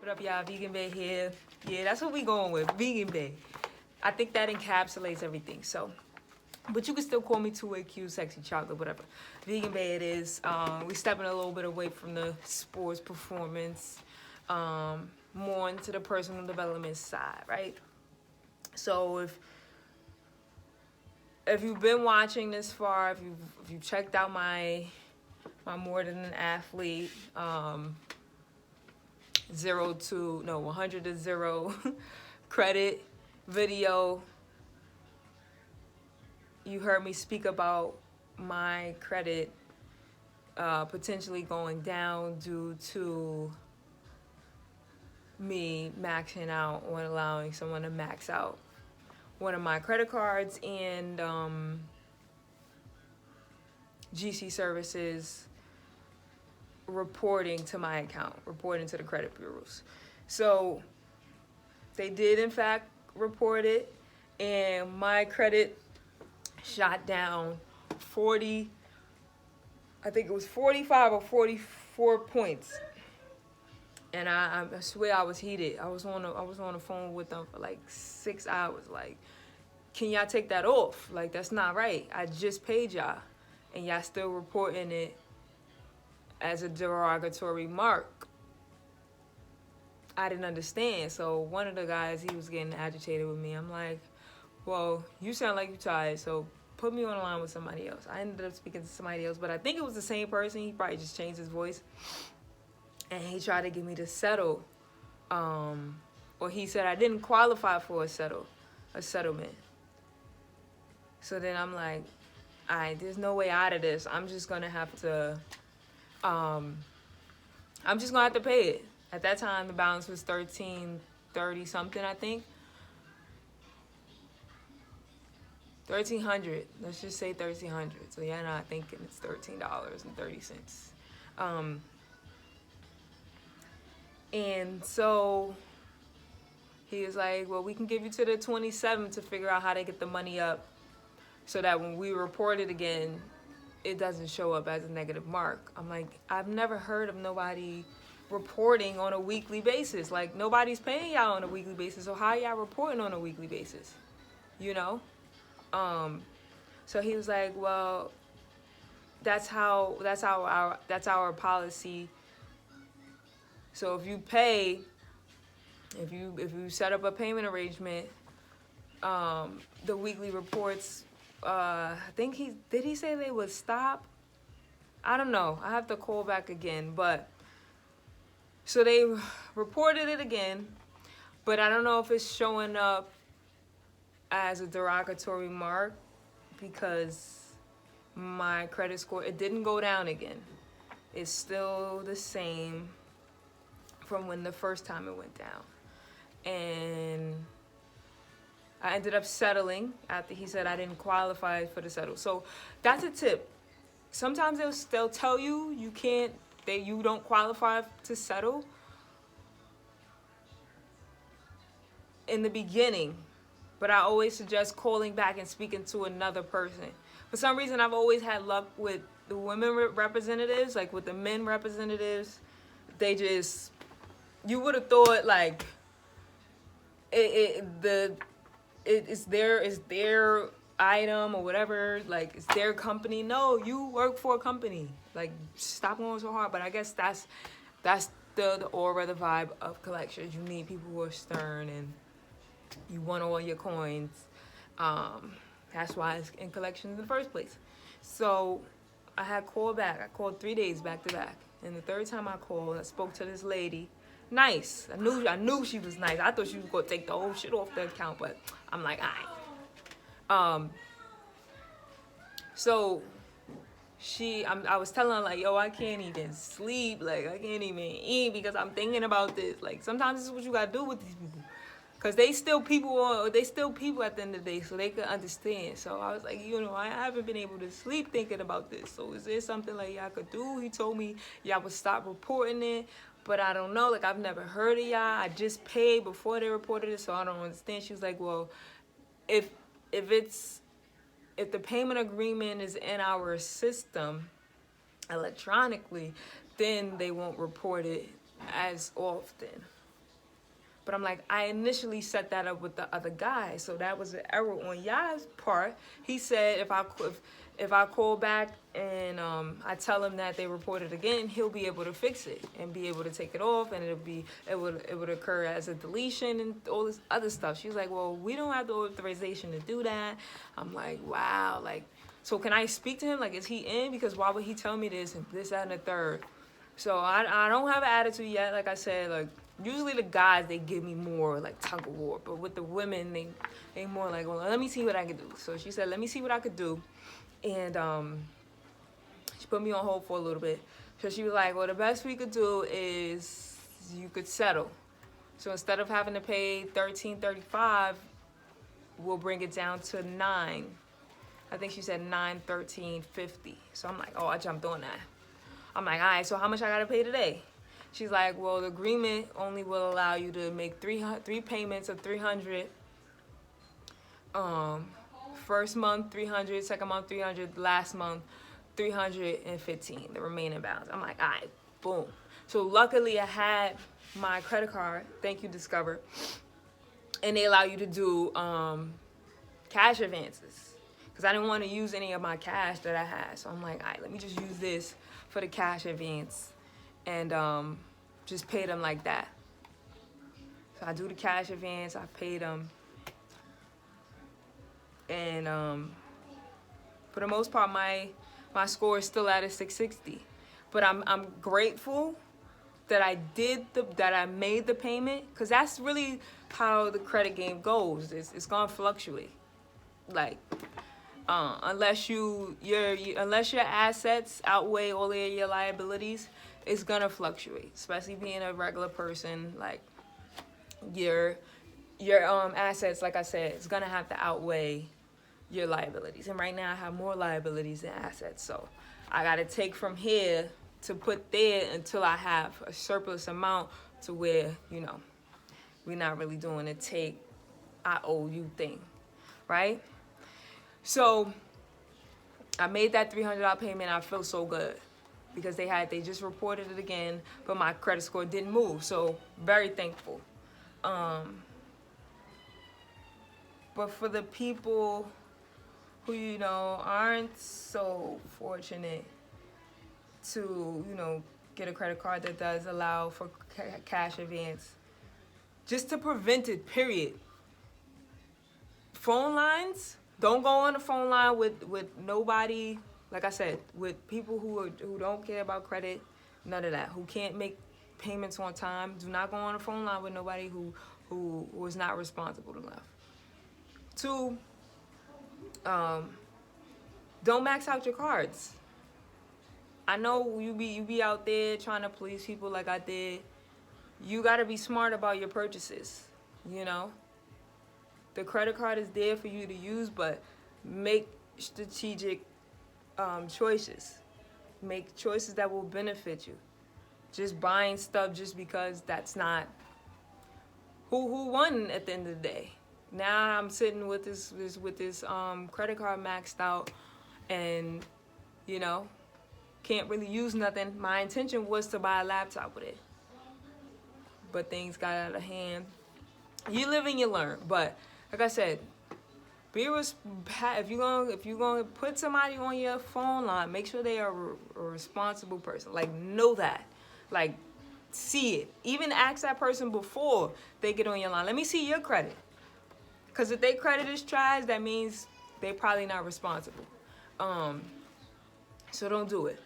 What up, y'all? Vegan Bae here. Yeah, that's what we going with. Vegan Bae. I think that encapsulates everything. So, but you can still call me 2AQ, sexy chocolate, whatever. Vegan Bae it is. We stepping a little bit away from the sports performance, more into the personal development side, right? So if you've been watching this far, if you've checked out my more than an athlete, 100 to 0 credit video, you heard me speak about my credit potentially going down due to me maxing out or allowing someone to max out one of my credit cards, and GC Services reporting to my account, reporting to the credit bureaus. So they did in fact report it, and my credit shot down 40, I think it was 45 or 44 points. And I swear I was heated. I was on the phone with them for like 6 hours. Like, can y'all take that off? Like, that's not right. I just paid y'all, and y'all still reporting it as a derogatory mark. I didn't understand. So one of the guys, he was getting agitated with me. I'm like, well, you sound like you're tired, so put me on the line with somebody else. I ended up speaking to somebody else, but I think it was the same person. He probably just changed his voice. And he tried to get me to settle. Or he said I didn't qualify for a settlement. So then I'm like, all right, there's no way out of this. I'm just gonna have to pay it. At that time, the balance was $1,330 something, I think. $1,300. Let's just say $1,300. So you're not thinking it's $13.30. And so he was like, well, we can give you to the 27th to figure out how to get the money up so that when we report it again, it doesn't show up as a negative mark. I'm like, I've never heard of nobody reporting on a weekly basis. Like, nobody's paying y'all on a weekly basis, so how y'all reporting on a weekly basis? You know? So he was like, well, that's our policy. So if you pay, if you set up a payment arrangement, the weekly reports, I think did he say they would stop? I don't know. I have to call back again, but so they reported it again, but I don't know if it's showing up as a derogatory mark because my credit score, it didn't go down again. It's still the same from when the first time it went down. And I ended up settling after he said I didn't qualify for the settle. So that's a tip. Sometimes they'll tell you you don't qualify to settle in the beginning, but I always suggest calling back and speaking to another person. For some reason, I've always had luck with the women representatives. Like with the men representatives, they just, you would have thought like it's their item or whatever, like it's their company. No, you work for a company. Like, stop going so hard. But I guess that's the aura, the vibe of collections. You need people who are stern and you want all your coins. That's why it's in collections in the first place. So I had called back. I called 3 days back to back. And the third time I called, I spoke to this lady. Nice. I knew she was nice. I thought she was gonna take the whole shit off the account, but I'm like, alright. So I was telling her like, yo, I can't even sleep. Like, I can't even eat because I'm thinking about this. Like, sometimes this is what you gotta do with these people. Because they still people at the end of the day, so they could understand. So I was like, I haven't been able to sleep thinking about this. So is there something like y'all could do? He told me y'all would stop reporting it, but I don't know. Like, I've never heard of y'all. I just paid before they reported it, so I don't understand. She was like, well, if the payment agreement is in our system electronically, then they won't report it as often. But I'm like, I initially set that up with the other guy, so that was an error on y'all's part. He said if I call back and I tell him that they reported again, he'll be able to fix it and be able to take it off, and it would occur as a deletion and all this other stuff. She was like, well, we don't have the authorization to do that. I'm like, wow, like, so can I speak to him? Like, is he in? Because why would he tell me this and this, that, and the third? So I don't have an attitude yet. Like I said, like, usually the guys, they give me more like tug of war, but with the women, they more like, well, let me see what I can do. So she said, let me see what I could do. And she put me on hold for a little bit. So she was like, well, the best we could do is you could settle. So instead of having to pay $13.35, we'll bring it down to $9. I think she said $9.13.50. So I'm like, oh, I jumped on that. I'm like, all right, so how much I gotta pay today? She's like, well, the agreement only will allow you to make three payments of $300. First month $300, second month $300, last month $315, the remaining balance. I'm like, all right, boom. So luckily I had my credit card. Thank you, Discover. And they allow you to do cash advances, because I didn't want to use any of my cash that I had. So I'm like, all right, let me just use this for the cash advance and just pay them like that. So I do the cash advance, I pay them. And for the most part, my score is still at a 660. But I'm grateful that I made the payment, because that's really how the credit game goes. It's gonna fluctuate. Like unless your assets outweigh all of your liabilities, it's gonna fluctuate. Especially being a regular person, like your assets, like I said, it's gonna have to outweigh your liabilities. And right now I have more liabilities than assets, so I gotta take from here to put there until I have a surplus amount to where, you know, we're not really doing a take I owe you thing, right? So I made that $300 payment. I feel so good because they just reported it again, but my credit score didn't move, so very thankful. But for the people who, you know, aren't so fortunate to, you know, get a credit card that does allow for cash advance, just to prevent it, period. Phone lines, don't go on the phone line with nobody, like I said, with people who don't care about credit, none of that, who can't make payments on time. Do not go on the phone line with nobody who is not responsible enough. 2, don't max out your cards. I know you be out there trying to please people like I did. You gotta be smart about your purchases, you know? The credit card is there for you to use, but make strategic choices. Make choices that will benefit you. Just buying stuff just because that's not who won at the end of the day. Now I'm sitting with this credit card maxed out, and you know, can't really use nothing. My intention was to buy a laptop with it, but things got out of hand. You live and you learn. But like I said, if you're gonna put somebody on your phone line, make sure they are a responsible person. Like, know that. Like, see it. Even ask that person before they get on your line. Let me see your credit. Because if their credit is trash, that means they're probably not responsible. So don't do it.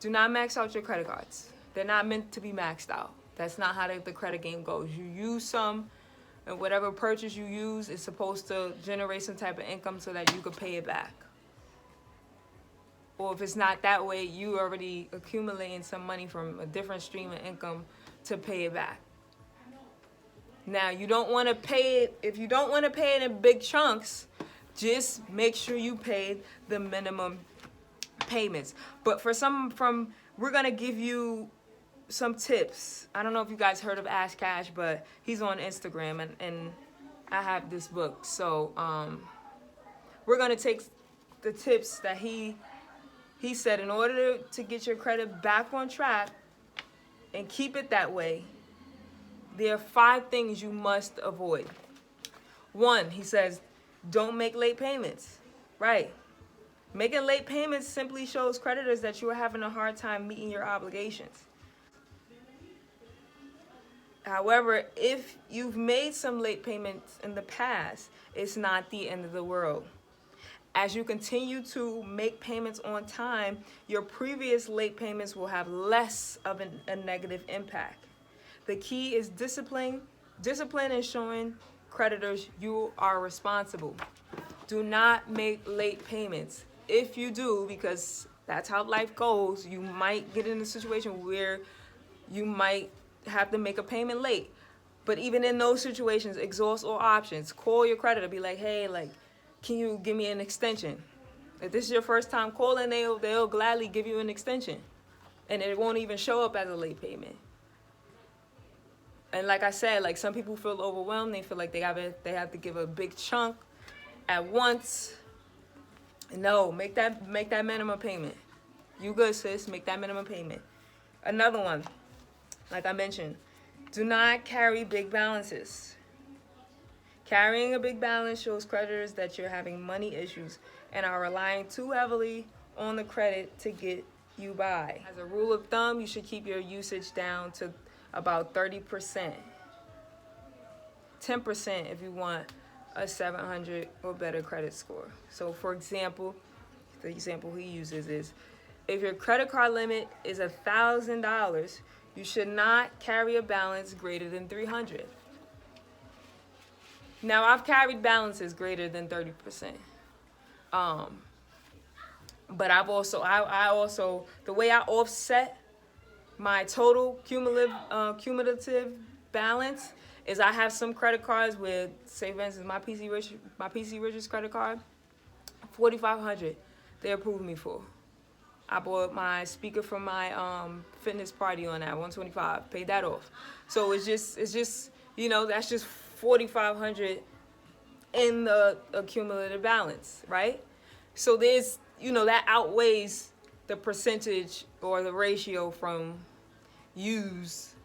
Do not max out your credit cards. They're not meant to be maxed out. That's not how the credit game goes. You use some, and whatever purchase you use is supposed to generate some type of income so that you could pay it back. Or if it's not that way, you already accumulating some money from a different stream of income to pay it back. Now, you don't want to pay it, if you don't want to pay it in big chunks, just make sure you pay the minimum payments. But we're going to give you some tips. I don't know if you guys heard of Ask Cash, but he's on Instagram, and I have this book. So we're going to take the tips that he said in order to get your credit back on track and keep it that way. There are 5 things you must avoid. 1, he says, don't make late payments. Right. Making late payments simply shows creditors that you are having a hard time meeting your obligations. However, if you've made some late payments in the past, it's not the end of the world. As you continue to make payments on time, your previous late payments will have less of a negative impact. The key is discipline. Discipline is showing creditors you are responsible. Do not make late payments. If you do, because that's how life goes, you might get in a situation where you might have to make a payment late. But even in those situations, exhaust all options. Call your creditor, be like, hey, like, can you give me an extension? If this is your first time calling, they'll gladly give you an extension. And it won't even show up as a late payment. And like I said, like some people feel overwhelmed. They feel like they have to give a big chunk at once. No, make that minimum payment. You good, sis? Make that minimum payment. Another one, like I mentioned, do not carry big balances. Carrying a big balance shows creditors that you're having money issues and are relying too heavily on the credit to get you by. As a rule of thumb, you should keep your usage down to about 30%. 10% if you want a 700 or better credit score. So for example, the example he uses is, if your credit card limit is $1,000, you should not carry a balance greater than $300. Now, I've carried balances greater than 30%. But I also, the way I offset my total cumulative balance is I have some credit cards with, say for instance, my PC Richards credit card, $4,500, they approved me for. I bought my speaker from my fitness party on that, $125, paid that off. So it's just that's just $4,500 in the accumulated balance, right? So there's, that outweighs the percentage or the ratio from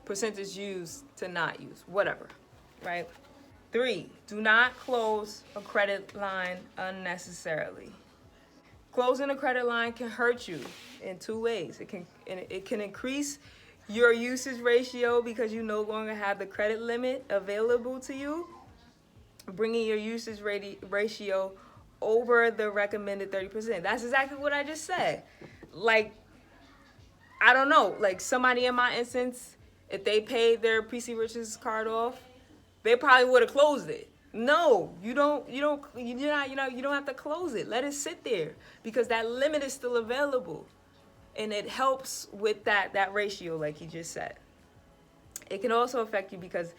percentage used to not use, whatever, right? 3, do not close a credit line unnecessarily. Closing a credit line can hurt you in 2 ways. It can increase your usage ratio because you no longer have the credit limit available to you, bringing your usage ratio over the recommended 30%. That's exactly what I just said. Like, I don't know, like somebody in my instance, if they paid their PC Richards card off, they probably would have closed it. No, you don't have to close it. Let it sit there because that limit is still available. And it helps with that ratio, like he just said. It can also affect you because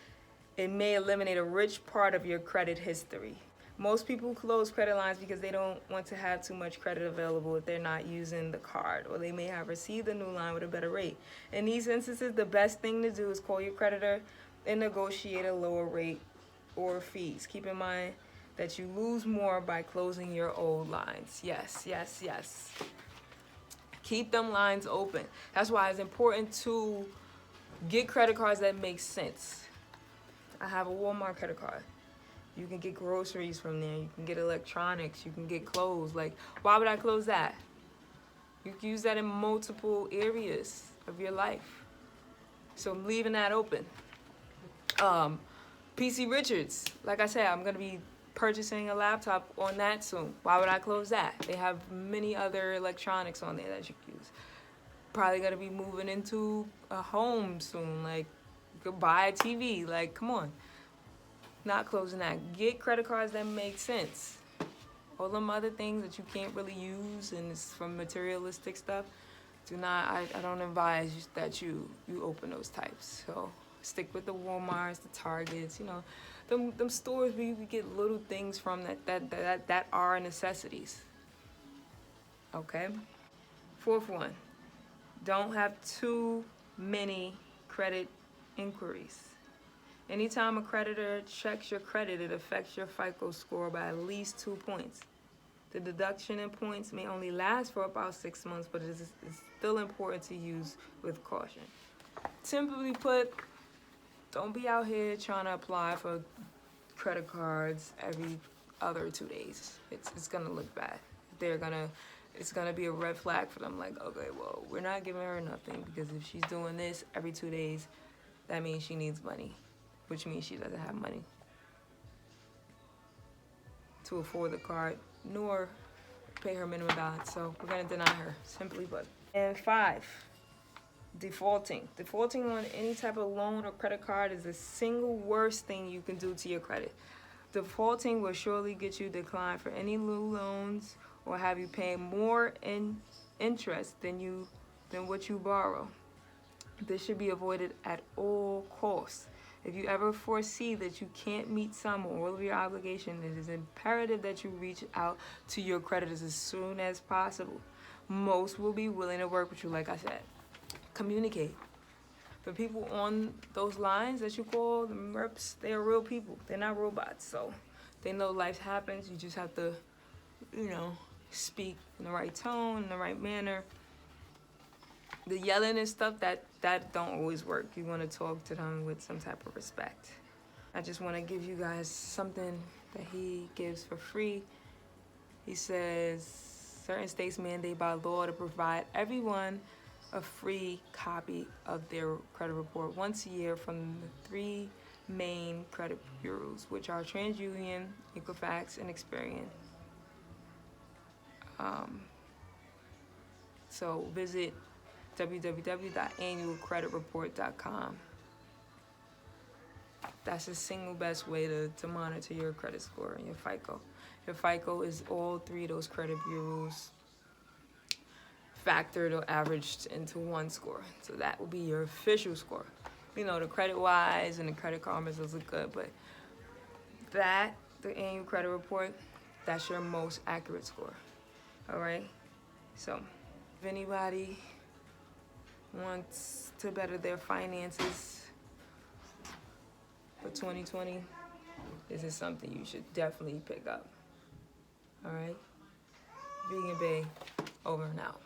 it may eliminate a rich part of your credit history. Most people close credit lines because they don't want to have too much credit available if they're not using the card, or they may have received a new line with a better rate. In these instances, the best thing to do is call your creditor and negotiate a lower rate or fees. Keep in mind that you lose more by closing your old lines. Yes. Keep them lines open. That's why it's important to get credit cards that make sense. I have a Walmart credit card. You can get groceries from there. You can get electronics. You can get clothes. Like, why would I close that? You can use that in multiple areas of your life. So I'm leaving that open. PC Richards, like I said, I'm going to be purchasing a laptop on that soon. Why would I close that? They have many other electronics on there that you can use. Probably going to be moving into a home soon. Like, you could buy a TV. Like, come on. Not closing that. Get credit cards that make sense. All them other things that you can't really use and it's from materialistic stuff, I don't advise that you open those types. So stick with the Walmarts, the Targets, them stores where you can get little things from that are necessities. Okay? 4th one, don't have too many credit inquiries. Anytime a creditor checks your credit, it affects your FICO score by at least 2 points. The deduction in points may only last for about 6 months, but it's still important to use with caution. Simply put, don't be out here trying to apply for credit cards every other 2 days. It's gonna look bad. It's gonna be a red flag for them. Like, okay, well, we're not giving her nothing because if she's doing this every 2 days, that means she needs money, which means she doesn't have money to afford the card nor pay her minimum balance. So we're gonna deny her, simply put. And 5, defaulting. Defaulting on any type of loan or credit card is the single worst thing you can do to your credit. Defaulting will surely get you declined for any new loans or have you paying more in interest than what you borrow. This should be avoided at all costs. If you ever foresee that you can't meet some or all of your obligations, it is imperative that you reach out to your creditors as soon as possible. Most will be willing to work with you, like I said. Communicate. The people on those lines that you call the reps, they are real people. They're not robots. So they know life happens. You just have to, speak in the right tone, in the right manner. The yelling and stuff, that don't always work. You want to talk to them with some type of respect. I just want to give you guys something that he gives for free. He says, certain states mandate by law to provide everyone a free copy of their credit report once a year from the 3 main credit bureaus, which are TransUnion, Equifax, and Experian. So visit www.annualcreditreport.com. That's the single best way to monitor your credit score and your FICO. Your FICO is all 3 of those credit bureaus factored or averaged into one score. So that will be your official score. The credit-wise and the credit karmas, those look good, but the annual credit report, that's your most accurate score. All right? So if anybody wants to better their finances for 2020, this is something you should definitely pick up. All right? Vegan Bae, over and out.